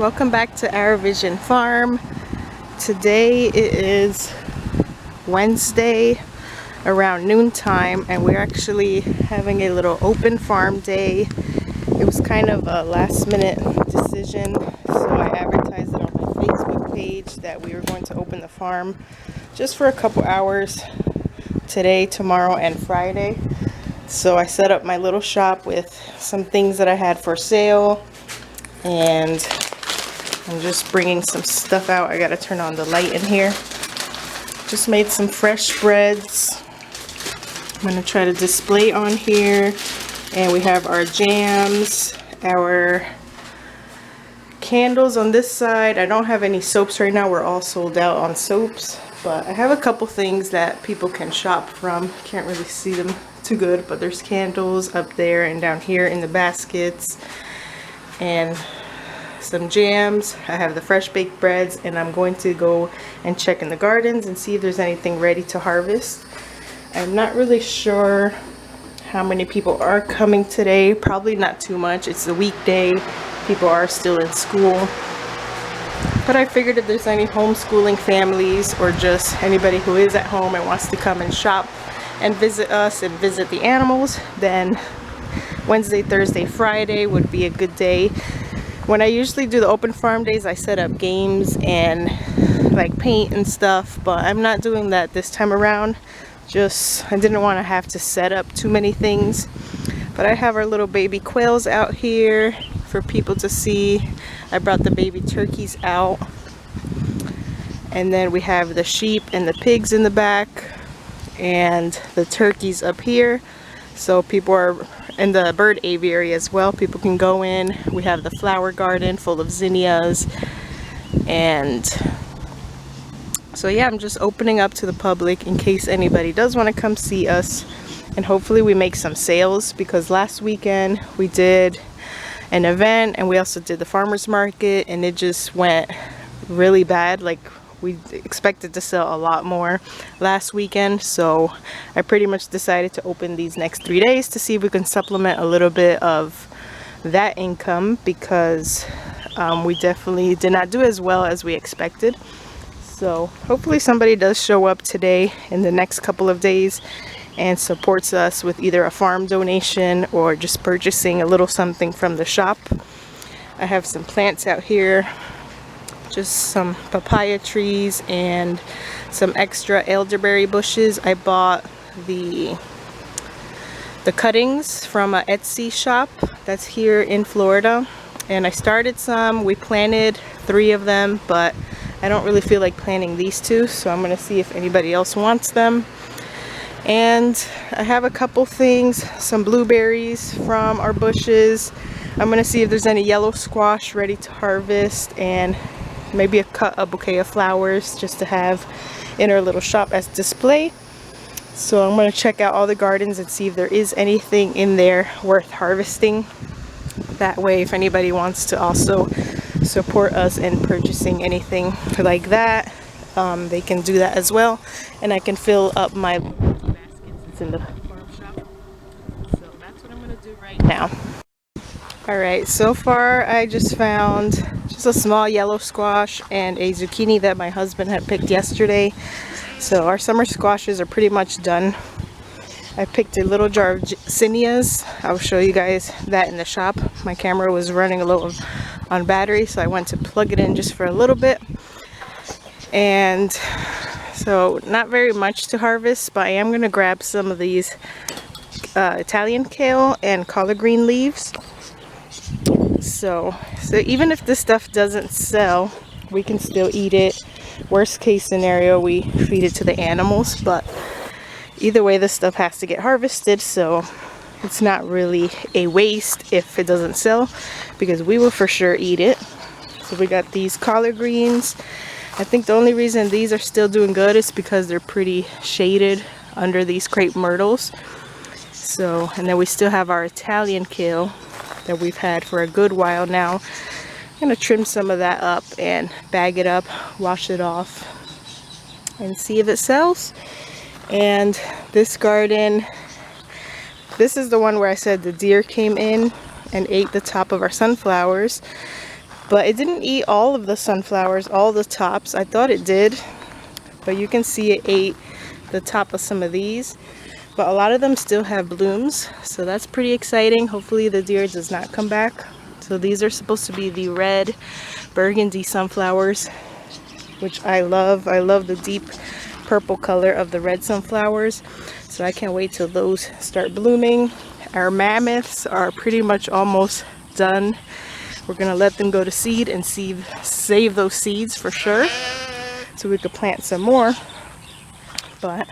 welcome back to ArrowVision Farm. Today it is Wednesday around noontime and we're actually having a little open farm day. It was kind of a last minute decision, so I advertised it on my Facebook page that we were going to open the farm just for a couple hours today, tomorrow, and Friday. So I set up my little shop with some things that I had for sale, and I'm just bringing some stuff out. I gotta turn on the light in here. Just made some fresh breads. I'm gonna try to display on here. And we have our jams, our candles on this side. I don't have any soaps right now. We're all sold out on soaps. But I have a couple things that people can shop from. Can't really see them too good, but there's candles up there and down here in the baskets. And some jams. I have the fresh baked breads, and I'm going to go and check in the gardens and see if there's anything ready to harvest. I'm not really sure how many people are coming today. Probably not too much. It's a weekday. People are still in school. But I figured if there's any homeschooling families or just anybody who is at home and wants to come and shop and visit us and visit the animals, then Wednesday, Thursday, Friday would be a good day. When I usually do the open farm days, I set up games and like paint and stuff, but I'm not doing that this time around. I didn't want to have to set up too many things. But I have our little baby quails out here for people to see. I brought the baby turkeys out. And then we have the sheep and the pigs in the back and the turkeys up here. So people are in the bird aviary as well. People can go in. We have the flower garden full of zinnias. And so yeah, I'm just opening up to the public in case anybody does want to come see us. And hopefully we make some sales, because last weekend we did an event and we also did the farmers market, and it just went really bad. Like, we expected to sell a lot more last weekend, so I pretty much decided to open these next 3 days to see if we can supplement a little bit of that income, because we definitely did not do as well as we expected. So hopefully somebody does show up today in the next couple of days and supports us with either a farm donation or just purchasing a little something from the shop. I have some plants out here, just some papaya trees and some extra elderberry bushes. I bought the cuttings from an Etsy shop that's here in Florida, and I started some. We planted 3 of them, but I don't really feel like planting these 2, so I'm gonna see if anybody else wants them. And I have a couple things, some blueberries from our bushes. I'm gonna see if there's any yellow squash ready to harvest, and maybe a bouquet of flowers just to have in our little shop as display. So I'm going to check out all the gardens and see if there is anything in there worth harvesting. That way, if anybody wants to also support us in purchasing anything like that, they can do that as well, and I can fill up my baskets in the farm shop. So that's what I'm going to do right now. Alright, so far I just found just a small yellow squash and a zucchini that my husband had picked yesterday. So our summer squashes are pretty much done. I picked a little jar of zinnias. I'll show you guys that in the shop. My camera was running a little on battery, so I went to plug it in just for a little bit. And so not very much to harvest, but I am going to grab some of these Italian kale and collard green leaves. So even if this stuff doesn't sell, we can still eat it. Worst case scenario, we feed it to the animals, but either way, this stuff has to get harvested, so it's not really a waste if it doesn't sell, because we will for sure eat it. So we got these collard greens. I think the only reason these are still doing good is because they're pretty shaded under these crepe myrtles. So, and then we still have our Italian kale that we've had for a good while now. I'm gonna trim some of that up and bag it up, wash it off, and see if it sells. And this garden, this is the one where I said the deer came in and ate the top of our sunflowers. but it didn't eat all of the sunflowers, all the tops. I thought it did, but you can see it ate the top of some of these, but a lot of them still have blooms, so that's pretty exciting. Hopefully the deer does not come back. So these are supposed to be the red burgundy sunflowers, which I love. I love the deep purple color of the red sunflowers, so I can't wait till those start blooming. Our mammoths are pretty much almost done. We're gonna let them go to seed and save those seeds for sure, so we could plant some more. But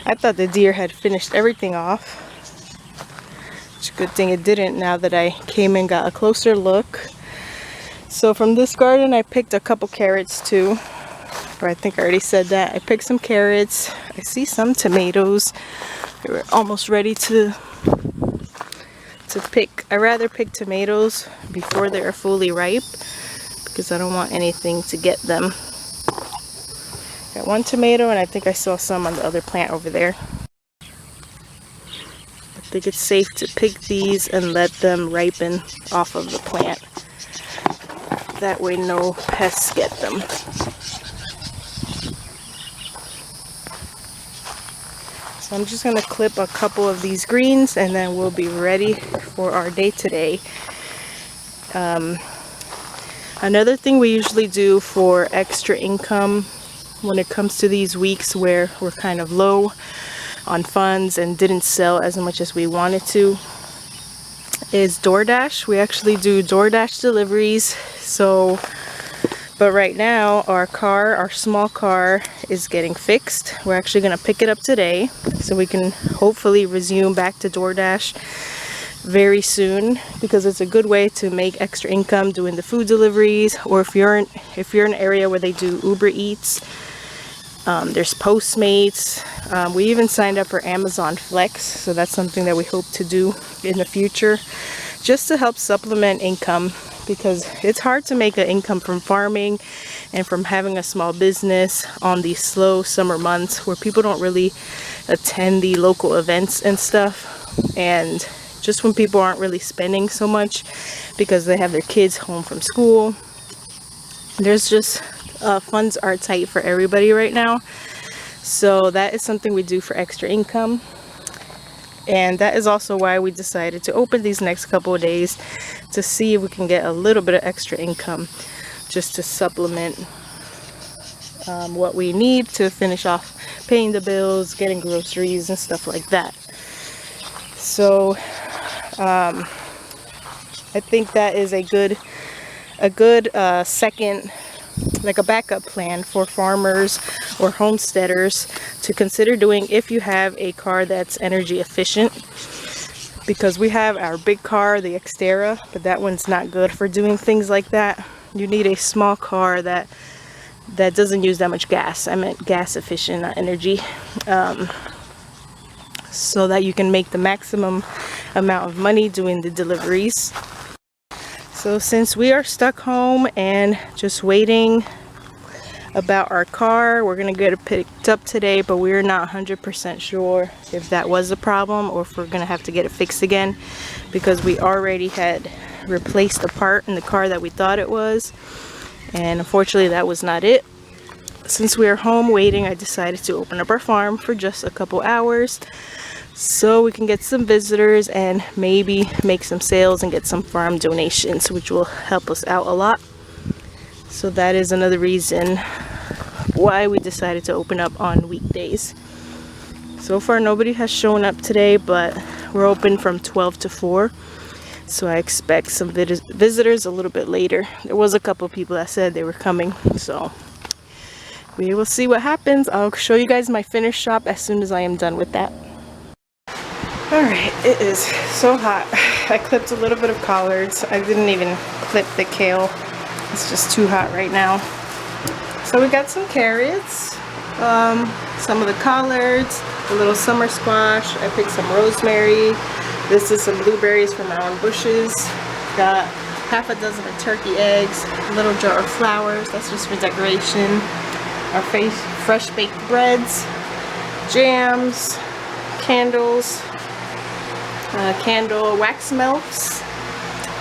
I thought the deer had finished everything off. It's a good thing it didn't now that I came and got a closer look. So from this garden I picked a couple carrots too. Or I think I already said that. I picked some carrots. I see some tomatoes. They were almost ready to pick. I rather pick tomatoes before they are fully ripe because I don't want anything to get them. Got one tomato, and I think I saw some on the other plant over there. I think it's safe to pick these and let them ripen off of the plant. That way no pests get them. So I'm just going to clip a couple of these greens and then we'll be ready for our day today. Another thing we usually do for extra income when it comes to these weeks where we're kind of low on funds and didn't sell as much as we wanted to is DoorDash. We actually do DoorDash deliveries. But right now our small car is getting fixed. We're actually going to pick it up today so we can hopefully resume back to DoorDash very soon, because it's a good way to make extra income doing the food deliveries, or if you're in an area where they do Uber Eats, there's Postmates. We even signed up for Amazon Flex, so that's something that we hope to do in the future just to help supplement income, because it's hard to make an income from farming and from having a small business on these slow summer months where people don't really attend the local events and stuff, and just when people aren't really spending so much because they have their kids home from school. There's just funds are tight for everybody right now, so that is something we do for extra income. And that is also why we decided to open these next couple of days, to see if we can get a little bit of extra income just to supplement what we need to finish off paying the bills, getting groceries and stuff like that. So I think that is a good second, like a backup plan for farmers or homesteaders to consider doing if you have a car that's energy efficient, because we have our big car, the Xterra, but that one's not good for doing things like that. You need a small car that doesn't use that much gas. I meant gas efficient, not energy, so that you can make the maximum amount of money doing the deliveries. So since we are stuck home and just waiting about our car, we're gonna get it picked up today, but we're not 100% sure if that was a problem or if we're gonna have to get it fixed again, because we already had replaced the part in the car that we thought it was, and unfortunately that was not it. Since we are home waiting, I decided to open up our farm for just a couple hours so we can get some visitors and maybe make some sales and get some farm donations, which will help us out a lot. So that is another reason why we decided to open up on weekdays. So far nobody has shown up today, but we're open from 12 to 4. So I expect some visitors a little bit later. There was a couple people that said they were coming, so we will see what happens. I'll show you guys my finished shop as soon as I am done with that. Alright, it is so hot. I clipped a little bit of collards. I didn't even clip the kale. It's just too hot right now. So we got some carrots, some of the collards, a little summer squash. I picked some rosemary. This is some blueberries from our own bushes. Got half a dozen of turkey eggs, a little jar of flowers. That's just for decoration. Our fresh baked breads, jams, candles, candle wax melts,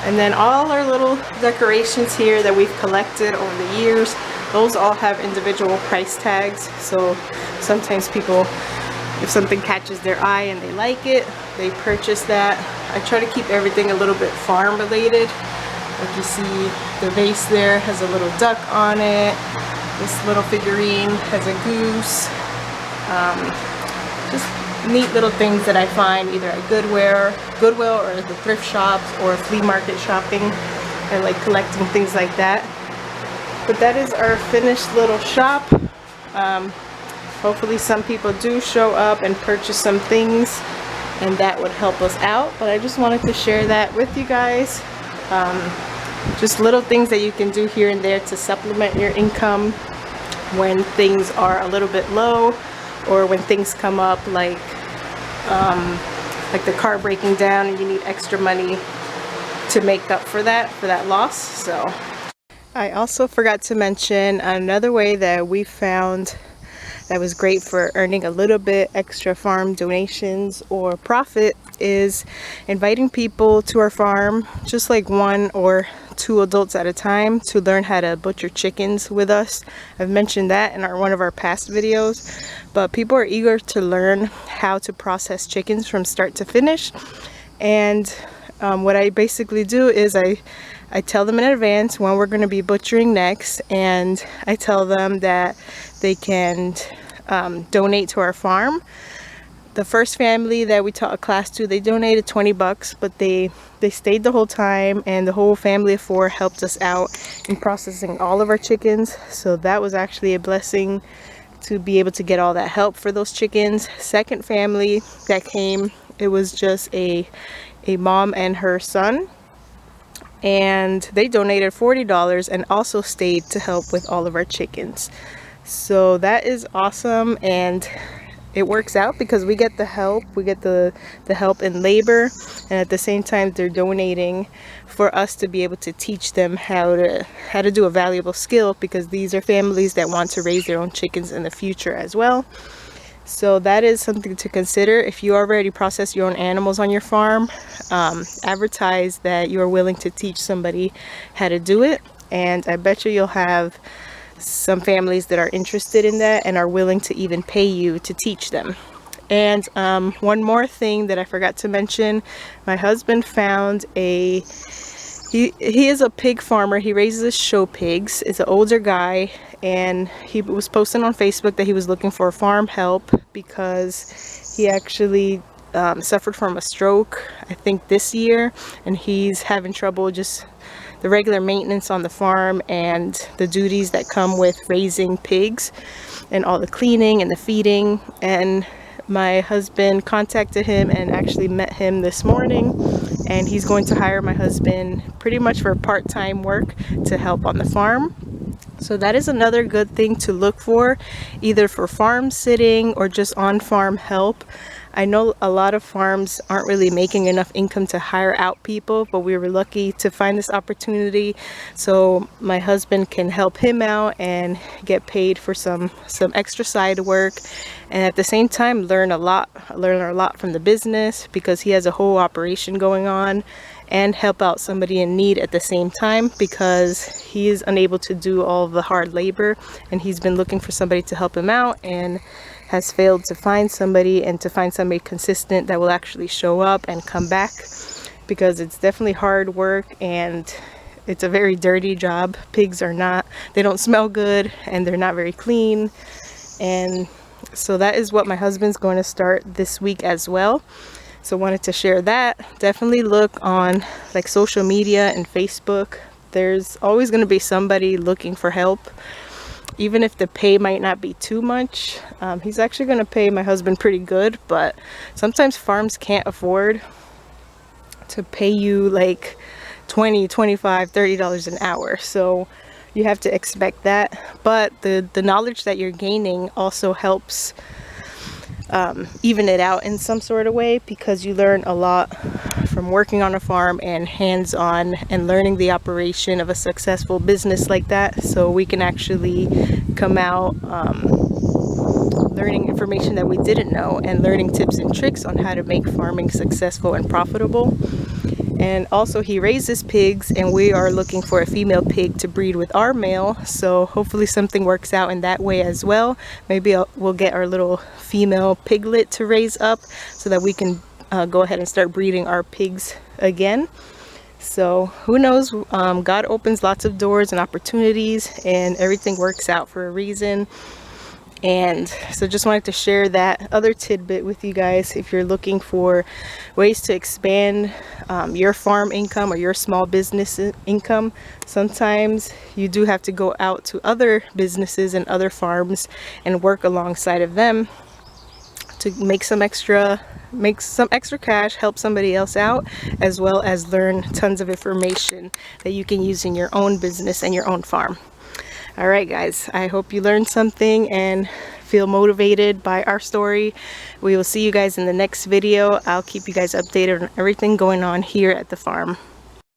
And then all our little decorations here that we've collected over the years, those all have individual price tags. So sometimes people, if something catches their eye and they like it, they purchase that. I try to keep everything a little bit farm related. Like you see, the vase there has a little duck on it. This little figurine has a goose. Just neat little things that I find either at Goodwill or the thrift shops or flea market shopping. I like collecting things like that. But that is our finished little shop. Hopefully some people do show up and purchase some things, and that would help us out. But I just wanted to share that with you guys. Just little things that you can do here and there to supplement your income when things are a little bit low, or when things come up like the car breaking down and you need extra money to make up for that loss. So I also forgot to mention another way that we found that was great for earning a little bit extra farm donations or profit is inviting people to our farm, just like 1 or 2 adults at a time, to learn how to butcher chickens with us. I've mentioned that in one of our past videos, but people are eager to learn how to process chickens from start to finish. And what I basically do is I tell them in advance when we're going to be butchering next, and I tell them that they can donate to our farm. The first family that we taught a class to, they donated 20 bucks, but they stayed the whole time, and the whole family of 4 helped us out in processing all of our chickens. So that was actually a blessing to be able to get all that help for those chickens. Second family that came, it was just a mom and her son, and they donated $40 and also stayed to help with all of our chickens. So that is awesome, and it works out because we get the help, the help in labor, and at the same time they're donating for us to be able to teach them how to do a valuable skill, because these are families that want to raise their own chickens in the future as well. So that is something to consider. If you already process your own animals on your farm, advertise that you are willing to teach somebody how to do it, and I bet you'll have some families that are interested in that and are willing to even pay you to teach them. And one more thing that I forgot to mention, my husband found he is a pig farmer. He raises show pigs. He's an older guy, and he was posting on Facebook that he was looking for farm help because he actually suffered from a stroke, I think this year, and he's having trouble just the regular maintenance on the farm and the duties that come with raising pigs and all the cleaning and the feeding. And my husband contacted him and actually met him this morning, and he's going to hire my husband pretty much for part-time work to help on the farm. So that is another good thing to look for, either for farm sitting or just on farm help. I know a lot of farms aren't really making enough income to hire out people, but we were lucky to find this opportunity so my husband can help him out and get paid for some extra side work, and at the same time learn a lot from the business, because he has a whole operation going on, and help out somebody in need at the same time, because he is unable to do all the hard labor, and he's been looking for somebody to help him out and has failed to find somebody, and to find somebody consistent that will actually show up and come back, because it's definitely hard work and it's a very dirty job. Pigs they don't smell good, and they're not very clean. And so that is what my husband's going to start this week as well. So wanted to share that. Definitely look on like social media and Facebook. There's always going to be somebody looking for help, even if the pay might not be too much. He's actually going to pay my husband pretty good, but sometimes farms can't afford to pay you like $20, $25, $30 an hour. So you have to expect that. But the knowledge that you're gaining also helps even it out in some sort of way, because you learn a lot from working on a farm and hands-on and learning the operation of a successful business like that. So we can actually come out learning information that we didn't know, and learning tips and tricks on how to make farming successful and profitable. And also he raises pigs, and we are looking for a female pig to breed with our male, so hopefully something works out in that way as well. Maybe we'll get our little female piglet to raise up so that we can go ahead and start breeding our pigs again. So who knows, God opens lots of doors and opportunities, and everything works out for a reason. And so just wanted to share that other tidbit with you guys. If you're looking for ways to expand your farm income or your small business income, sometimes you do have to go out to other businesses and other farms and work alongside of them to make some extra cash, help somebody else out, as well as learn tons of information that you can use in your own business and your own farm. All right, guys, I hope you learned something and feel motivated by our story. We will see you guys in the next video. I'll keep you guys updated on everything going on here at the farm.